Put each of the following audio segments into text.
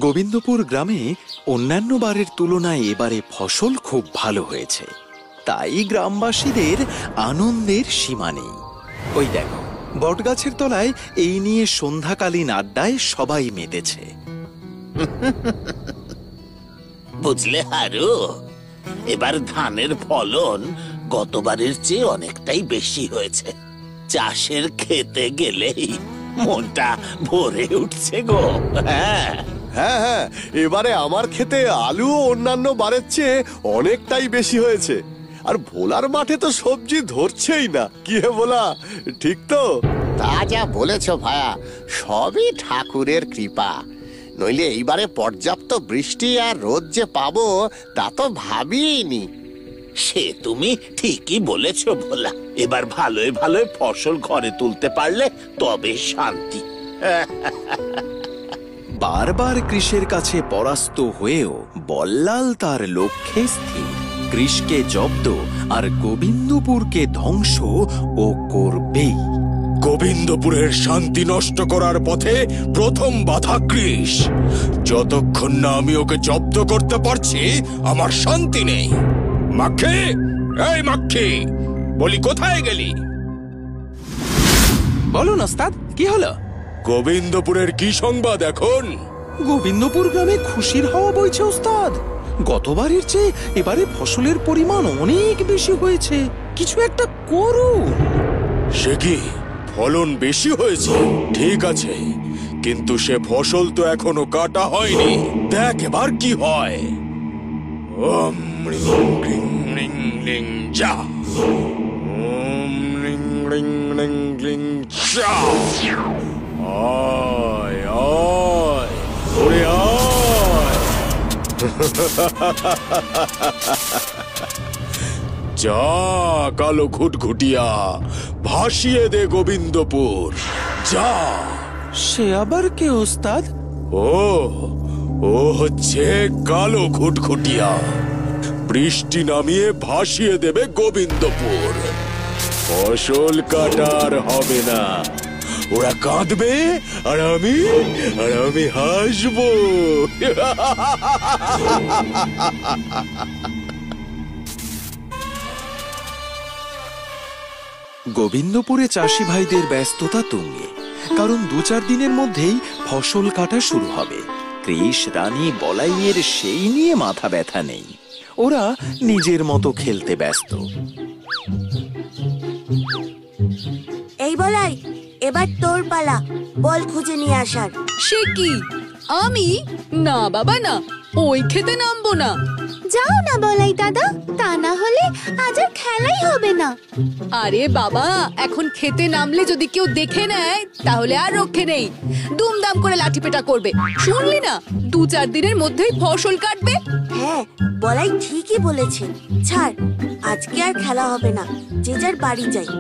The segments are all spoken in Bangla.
গোবিন্দপুর গ্রামে অন্যান্য বারের তুলনায় এবারে ফসল খুব ভালো হয়েছে, তাই গ্রামবাসীদের আনন্দের সীমা নেই। ওই দেখো, বটগাছের তলায় এই নিয়ে সন্ধ্যাকালীন আড্ডায় সবাই মেতেছে। বুঝলে হারু, এবার ধানের ফলন গতবারের চেয়ে অনেকটাই বেশি হয়েছে। চাষের খেতে গেলেই মনটা ভরে উঠছে গো। হ্যাঁ হ্যাঁ, এবারে আমার ক্ষেতে আলু অন্যান্য বারের চেয়ে অনেকটাই বেশি হয়েছে। আর ভোলার মাঠে তো সবজি ধরছেই না। কি হে ভোলা, ঠিক তো? তা যা বলেছ ভায়া, সবই ঠাকুরের কৃপা। নইলে এইবারে পর্যাপ্ত বৃষ্টি আর রোদ যে পাবো তা তো ভাবিনি। সে তুমি ঠিকই বলেছ ভোলা, এবার ভালোই ভালোই ফসল ঘরে তুলতে পারলে তবে শান্তি। বারবার কৃষের কাছে পরাস্ত হয়েও বল্লাল তার লক্ষ্যে স্থির। কৃষকে জব্দ আর গোবিন্দপুরকে ধ্বংস ও করবেই। গোবিন্দপুরের শান্তি নষ্ট করার পথে প্রথম বাধা কৃষ। যতক্ষণ না আমি ওকে জব্দ করতে পারছি, আমার শান্তি নেই। মাখি, এই মাখি, বলি কোথায় গেলি? বলুন ওস্তাদ, কি হলো? গোবিন্দপুরের কি সংবাদ এখন? গোবিন্দপুর গ্রামে খুশির হাওয়া বইছে ওস্তাদ। গতবারের চেয়ে এবারে ফসলের পরিমাণ অনেক বেশি হয়েছে। কিছু একটা করুন। সে কি, ফলন বেশি হয়েছে? ঠিক আছে, কিন্তু সে ফসল তো এখনো কাটা হয়নি। দেখ এবার কি হয়। ওম রিং রিং রিং রিং যা, ওম রিং রিং রিং রিং যা। আয় আয় ওরে আয়। যা কালো ঘুটঘুটিয়া, ভাসিয়ে দে গোবিন্দপুর, যা। সে আবার কে ওস্তাদ? ও হচ্ছে কালো ঘুটঘুটিয়া। বৃষ্টি নামিয়ে ভাসিয়ে দেবে গোবিন্দপুর। ফসল কাটার হবে না। ওরা কাঁদবে আর আমি হাসবো। গোবিন্দপুরে চাষি ভাইদের ব্যস্ততা তুঙ্গে, কারণ 2-4 দিনের মধ্যেই ফসল কাটা শুরু হবে। কৃষ, রানী, বলাইয়ের সেই নিয়ে মাথা ব্যথা নেই। ওরা নিজের মতো খেলতে ব্যস্ত। এই বলাই, এবার তোর পালা, বল খুঁজে নিয়ে আসার। সে কি, আমি? না বাবা না, ওই খেতে নামবো না। যাও না বলাই দাদা, তা না হলে আজ আর খেলাই হবে না। আরে বাবা, এখন খেতে নামলে যদি কেউ দেখে নেয় তাহলে আর রক্ষে নেই। দুমদাম করে লাঠি পেটা করবে। শুনলি না, 2-4 দিনের মধ্যেই ফসল কাটবে। হ্যাঁ, বলাই ঠিকই বলেছে। ছাড়, আজকে আর খেলা হবে না, যে যার বাড়ি যাই।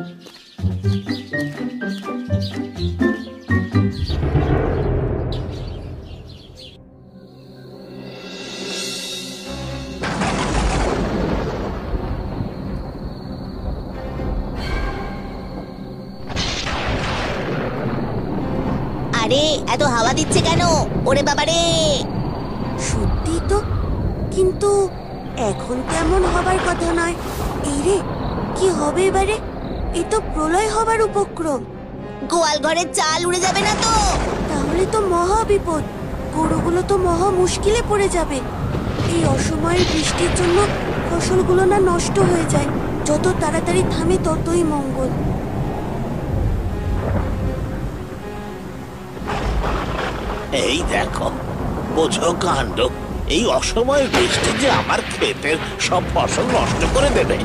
আরে এত হাওয়া দিচ্ছে কেন? ওরে বাবারে! সত্যি তো, কিন্তু এখন তেমন হবার কথা নয়। এই রে, কি হবে এবারে? এ তো প্রলয় হবার উপক্রম। গোয়াল ঘরের চাল উড়ে যাবে না তো? তাহলে তো মহা বিপদ। গরুগুলো তো মহা মুশকিলে পড়ে যাবে। এই অসময়ের বৃষ্টির জন্য ফসলগুলো না নষ্ট হয়ে যায়। যত তাড়াতাড়ি থামে ততই মঙ্গল। এই দেখো, বোঝো কাণ্ড। এই অসময়ের বৃষ্টি যে আমার ক্ষেতের সব ফসল নষ্ট করে দেবে।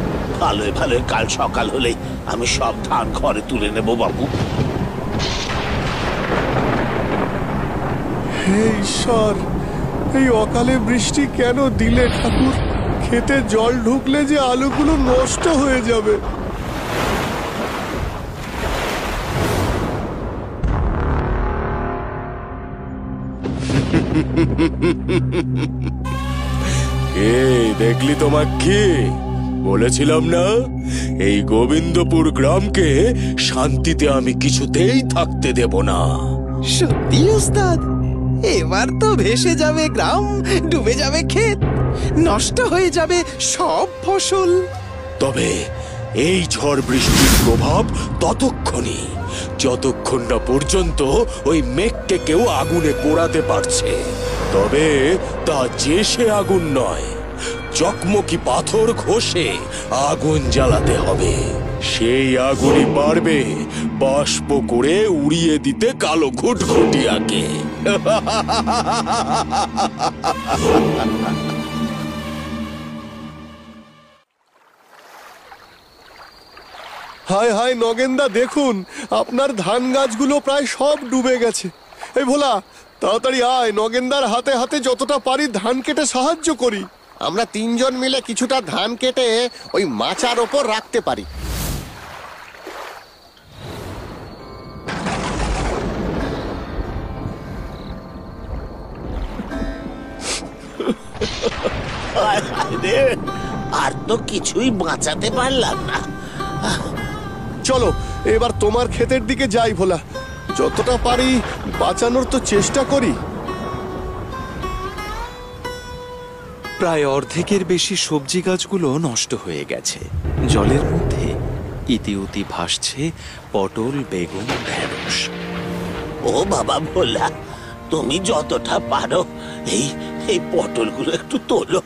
ভালোই ভালোই কাল সকাল হলেই আমি সব ধান ঘরে তুলে নেব বাবু। হে ঈশ্বর, এই অকালে বৃষ্টি কেন দিলে ঠাকুর? খেতে জল ঢুকলে যে আলুগুলো নষ্ট হয়ে যাবে। দেখলি তোমার কি বলেছিলাম না, এই গোবিন্দপুর গ্রামকে শান্তিতে আমি কিছুতেই থাকতে দেব না। সত্যি ওস্তাদ, এবার তো ভেসে যাবে গ্রাম, ডুবে যাবে ক্ষেত, নষ্ট হয়ে যাবে সব ফসল। তবে এই ঝড় বৃষ্টির প্রভাব ততক্ষণই, যতক্ষণ না পর্যন্ত ওই মেঘকে কেউ আগুনে পোড়াতে পারছে। তবে তা যে সে আগুন নয়, চকমকি পাথর ঘষে আগুন জ্বালাতে হবে। সেই আগুনই পারবে বাষ্প করে উড়িয়ে দিতে কালো ঘুটঘুটিয়াকে। হায় হায় নগেনদা, দেখুন আপনার ধান গাছগুলো প্রায় সব ডুবে গেছে। এই ভোলা, তাড়াতাড়ি আয়, নগেনদার হাতে হাতে যতটা পারি ধান কেটে সাহায্য করি। আমরা তিনজন মিলে কিছুটা ধান কেটে ওই মাচার ওপর রাখতে পারি। হায় হায় রে, আর তো কিছুই বাঁচাতে পারলাম না। চলো এবার তোমার ক্ষেতের দিকে যাই ভোলা, যতটা পারি বাঁচানোর তো চেষ্টা করি। প্রায় অর্ধেকের বেশি সবজি গাছগুলো নষ্ট হয়ে গেছে। জলের মধ্যে ইতিউতি ভাসছে পটল, বেগুন, ঢেঁড়স। ও বাবা ভোলা, তুমি যতটা পারো এই এই পটলগুলো একটু তোলো,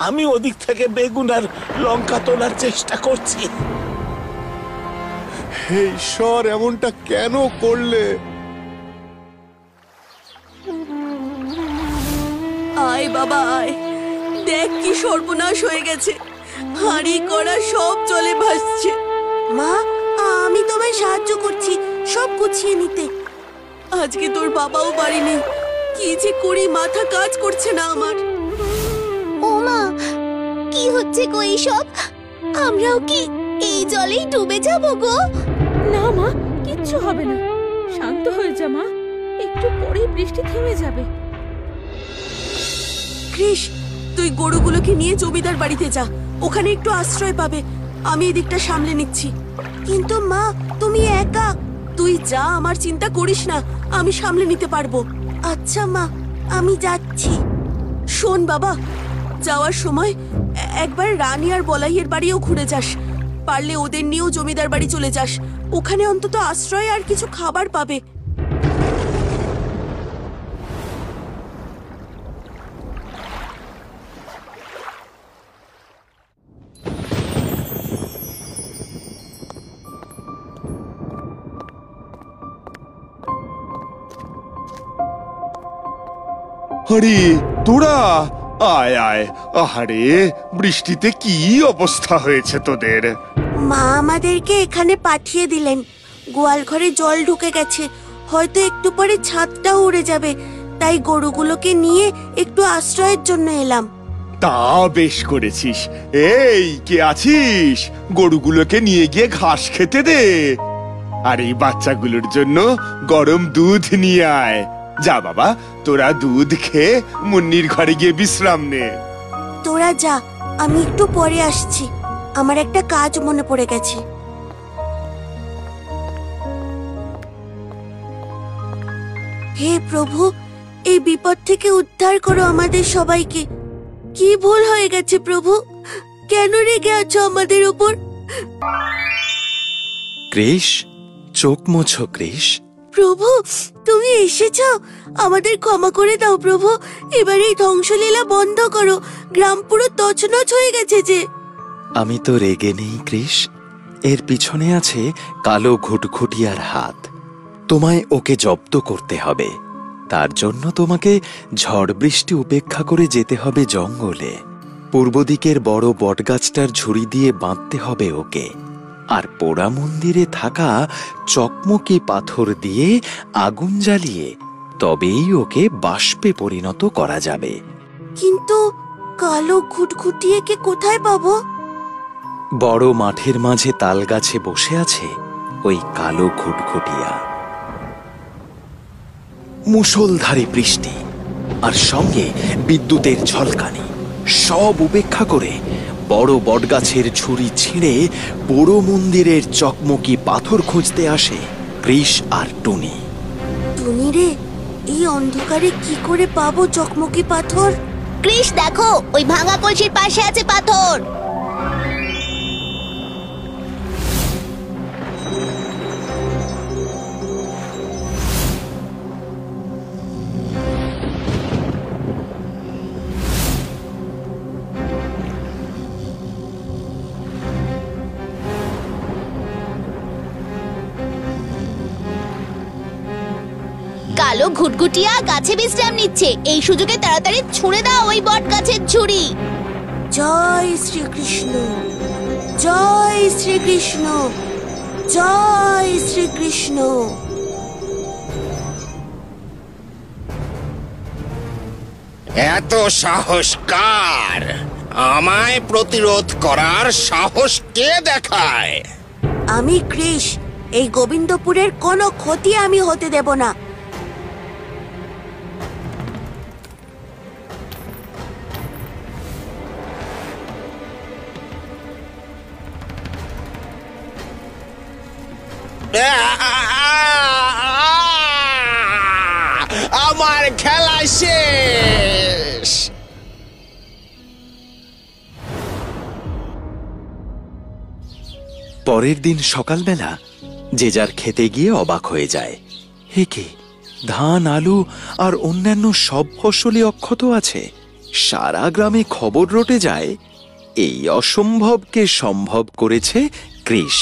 আমি ওদিক থেকে বেগুন আর লঙ্কা তোলার চেষ্টা করছি। হে ঈশ্বর, এমনটা কেন করলে? আয় বাবা আয়, দেখ কি সর্বনাশ হয়ে গেছে, হাঁড়ি কড়া সব জলে ভাসছে। মা, আমি তোমায় সাহায্য করছি সব গুছিয়ে নিতে। আজকে তোর বাবাও বাড়ি নেই, কি যে করি মাথা কাজ করছে না আমার। ও মা, কি হচ্ছে গো এইসব? আমরাও কি এই জলেই ডুবে যাব গো? না মা, কিচ্ছু হবে না, শান্ত হয়ে যা মা, একটু পরেই বৃষ্টি থেমে যাবে। কৃষ, তুই গরুগুলোকে নিয়ে জমিদার বাড়িতে যা, ওখানে একটু আশ্রয় পাবে। আমি এদিকটা সামলে নিচ্ছি। কিন্তু মা, তুমি একা। তুই যা, আমার চিন্তা করিস না, আমি সামলে নিতে পারবো। আচ্ছা মা, আমি যাচ্ছি। শোন বাবা, যাওয়ার সময় একবার রানী আর বলাইয়ের বাড়িও ঘুরে যাস। পারলে ওদের নিয়েও জমিদার বাড়ি চলে যাস, ওখানে অন্তত আশ্রয় আর কিছু খাবার পাবে। আরে তোরা আয় আয়, আহারে বৃষ্টিতে কি অবস্থা হয়েছে তোদের? মা আমাদেরকে এখানে পাঠিয়ে দিলেন, গোয়াল ঘরে জল ঢুকে গেছে, হয়তো একটু পরে ছাদটাও উড়ে যাবে, তাই গরুগুলোকে নিয়ে একটু আশ্রয়ের জন্য এলাম। তা বেশ করেছিস। এই কে আছিস, গরুগুলোকে নিয়ে গিয়ে ঘাস খেতে দে, আর এই বাচ্চাগুলোর জন্য গরম দুধ নিয়ে আয়। যা বাবা, তোরা দুধ খেয়ে মুন্নির ঘরে গিয়ে বিশ্রাম নে। তোরা যা, আমি একটু পরে আসছি, আমার একটা কাজ মনে পড়ে গেছে। হে প্রভু, এই বিপদ থেকে উদ্ধার করো আমাদের সবাইকে। কি ভুল হয়ে গেছে প্রভু, কেন রেগে আছো আমাদের উপর? কৃষ, চোখ মোছো কৃষ। প্রভু, তুমি এসেছো, আমাদের ক্ষমা করে দাও প্রভু। এবার এই ধ্বংসলীলা বন্ধ করো, গ্রাম পুরো তছনছ হয়ে গেছে যে। আমি তো রেগে নেই কৃষ, এর পিছনে আছে কালো ঘুটঘুটিয়ার হাত। তোমায় ওকে জব্দ করতে হবে, তার জন্য তোমাকে ঝড় বৃষ্টি উপেক্ষা করে যেতে হবে জঙ্গলে। পূর্ব দিকের বড় বটগাছটার ঝুড়ি দিয়ে বাঁধতে হবে ওকে, আর পোড়া মন্দিরে থাকা চকমকি পাথর দিয়ে আগুন জ্বালিয়ে তবেই ওকে বাষ্পে পরিণত করা যাবে। কিন্তু কালো ঘুটঘুটিয়েকে কোথায় পাবো? বড় মাঠের মাঝে তাল গাছে বসে আছে ওই কালো ঘুটঘুটিয়া। মুষলধারে বৃষ্টি আর সঙ্গে বিদ্যুতের ঝলকানি সব উপেক্ষা করে বড় বটগাছের ঝুড়ি ছিঁড়ে পোড়ো মন্দিরের চকমকি পাথর খুঁজতে আসে কৃষ আর টুনি। টুনি রে, এই অন্ধকারে কি করে পাবো চকমকি পাথর? কৃষ, দেখো ওই ভাঙা কলসির পাশে আছে পাথর। কালো ঘুটঘুটিয়া গাছে বিশ্রাম নিচ্ছে, এই সুযোগে তাড়াতাড়ি ছুঁড়ে দাও ওই বট গাছের ঝুড়ি। জয় শ্রীকৃষ্ণ, জয় শ্রীকৃষ্ণ, জয় শ্রীকৃষ্ণ। এত সাহস কার? আমায় প্রতিরোধ করার সাহস কে দেখায়? আমি কৃষ, এই গোবিন্দপুরের কোনো ক্ষতি আমি হতে দেব না। আমার খেলা শেষ। পরের দিন সকালবেলা যে যার খেতে গিয়ে অবাক হয়ে যায়। হে কি, ধান, আলু আর অন্যান্য সব ফসলই অক্ষত আছে। সারা গ্রামে খবর রটে যায় এই অসম্ভবকে সম্ভব করেছে কৃষ।